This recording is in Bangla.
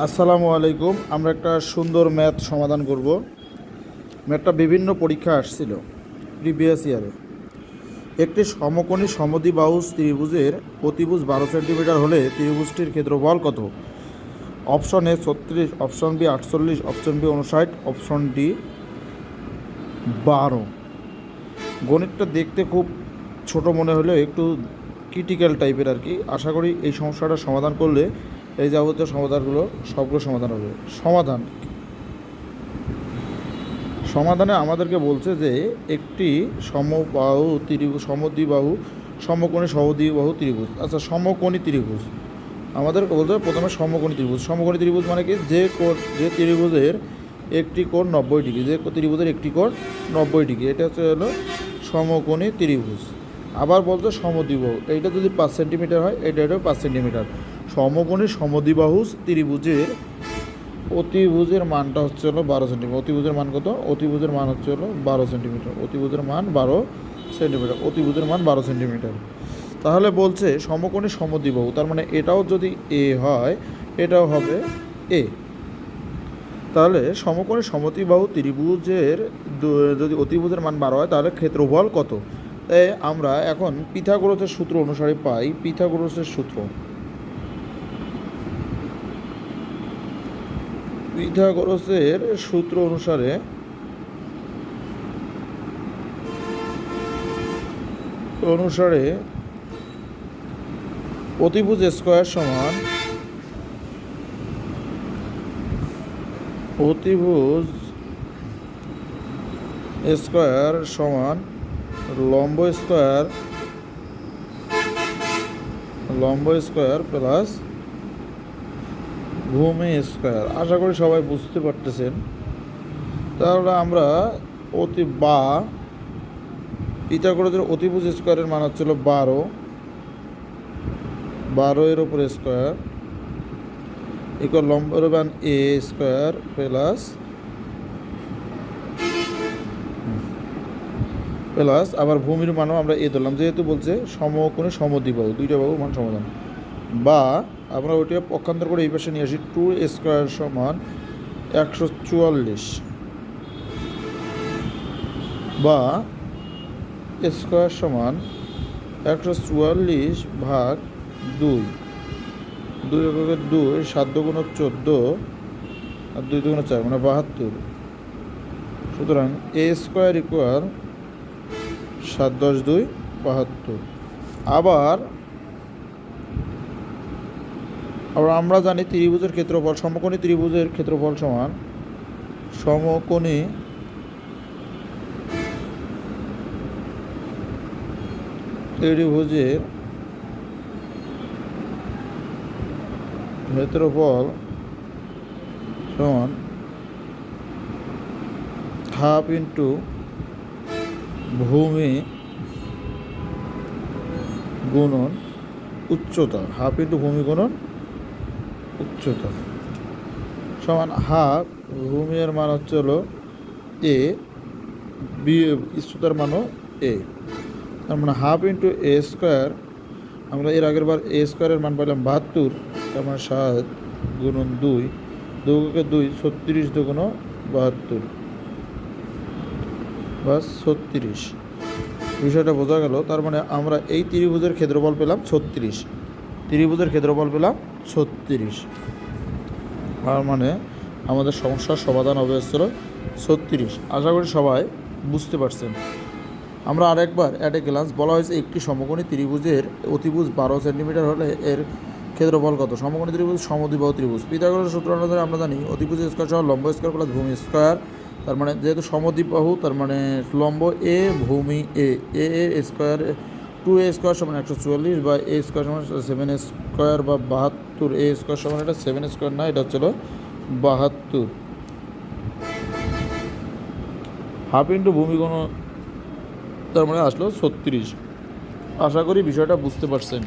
আসসালামু আলাইকুম। আমরা একটা সুন্দর ম্যাথ সমাধান করব। ম্যাথটা বিভিন্ন পরীক্ষা আসছিল প্রিভিয়াস ইয়ারে। একটি সমকোণী সমদ্বিবাহু ত্রিভুজের প্রতিভুজ 12 সেন্টিমিটার হলে ত্রিভুজটির ক্ষেত্রফল কত? Option A 36, option B 48, option B 59, option D 12। গণিতটা দেখতে খুব ছোট মনে হলেও একটু ক্রিটিক্যাল টাইপের আর কি। আশা করি এই সমস্যাটা সমাধান করলে এই যাবতীয় সমাধানগুলো সবগুলো সমাধান হবে। সমাধানে আমাদেরকে বলছে যে একটি সমদ্বিবাহু সমকোণী সমদ্বিবাহু ত্রিভুজ। আচ্ছা, সমকোণী ত্রিভুজ আমাদেরকে বলতে হবে প্রথমে সমকোণী ত্রিভুজ। সমকোণী ত্রিভুজ মানে কি? যে ত্রিভুজের একটি কোণ 90 ডিগ্রি, যে ত্রিভুজের একটি কোণ 90 ডিগ্রি, এটা হলো সমকোণী ত্রিভুজ। আবার বলতে সমদ্বিবাহু, এইটা যদি 5 সেন্টিমিটার হয়, এটা 5 সেন্টিমিটার। সমকোণী সমদ্বিবাহু ত্রিভুজের অতিভুজের মানটা হচ্ছে 12 সেন্টিমিটার। অতিভুজের মান কত? অতিভুজের মান হচ্ছে 12 সেন্টিমিটার। অতিভুজের মান 12 সেন্টিমিটার। অতিভুজের মান 12 সেন্টিমিটার। তাহলে বলছে সমকোণী সমদ্বিবাহু, তার মানে এটাও যদি এ হয়, এটাও হবে এ। তাহলে সমকোণী সমদ্বিবাহু ত্রিভুজের যদি অতিভুজের মান 12 হয়, তাহলে ক্ষেত্রফল কত? তাই আমরা এখন পিথাগোরাসের সূত্র অনুসারে পাই। পিথাগোরাসের সূত্র অনুসারে অতিভুজ স্কয়ার সমান লম্ব স্কয়ার প্লাস ভূমি স্কয়ার। আশা করি সবাই বুঝতে পারতেছেন। তাহলে আমরা পিথাগোরাসের অতিভুজ স্কয়ারের মান হচ্ছিল 12 এর উপর স্কয়ার ইকুয়াল লম্বের মান এ স্কয়ার প্লাস আবার ভূমির মানও আমরা এ ধরলাম, যেহেতু বলছে সমকোণী সমদ্বিবাহু, দুইটা বাহু মান সমাধান। বা আমরা ওইটা পক্ষান্তর করে এই পাশে নিয়ে আসি, 2 স্কয়ার সমান 144 বা স্কয়ার সমান 144 ভাগ 2। 2 এককে 2, 7 দুগুণ 14 আর 2 দুগুণ 4 মানে 72। সুতরাং এ স্কয়ার ইকুয়াল 7 10 2 72। আবার আমরা জানি ত্রিভুজের ক্ষেত্রফল, সমকোণী ত্রিভুজের ক্ষেত্রফল সমান সমকোণী ত্রিভুজের ক্ষেত্রফল সমান হাফ ইন্টু ভূমি গুণন উচ্চতা। হাফ ইন্টু ভূমি গুণন উচ্চতা সমান হাফ ভূমির মান হচ্ছে এ, বি উচ্চতার মানও এ। তার মানে হাফ ইন্টু এ স্কোয়ার। আমরা এর আগের বার এ স্কোয়ারের মান পাইলাম 72, তার মানে 7 গুণন 2, 2 × 2 36 দুগুণ 72 বা 36। বিষয়টা বোঝা গেল। তার মানে আমরা এই ত্রিভুজের ক্ষেত্রফল পেলাম 36। তার মানে আমাদের সমস্যার সমাধান হবে হচ্ছিল 36। আশা করি সবাই বুঝতে পারছেন। আমরা আরেকবার অ্যাট এ গ্লান্স বলা হয়েছে একটি সমকোণী ত্রিভুজের অতিভুজ 12 সেন্টিমিটার হলে এর ক্ষেত্রফল কত? সমকোণী ত্রিভুজ সমদ্বিবাহু ত্রিভুজ। পিথাগোরাসের সূত্র অনুসারে আমরা জানি অতিভুজ স্কয়ার সমান লম্ব স্কয়ার প্লাস ভূমি স্কয়ার। তার মানে যেহেতু সমদ্বিবাহু, তার মানে লম্ব এ, ভূমি এ স্কয়ার, 2a স্কয়ার সমান 144 বা এ স্কয়ার সমান 7 স্কয়ার বা 72। এ স্কয়ার সমান এটা 7 স্কয়ার না, এটা হচ্ছিল 72। হাফ ইন্টু ভূমি গুণ, তার মানে আসলো 36। আশা করি বিষয়টা বুঝতে পারছেন।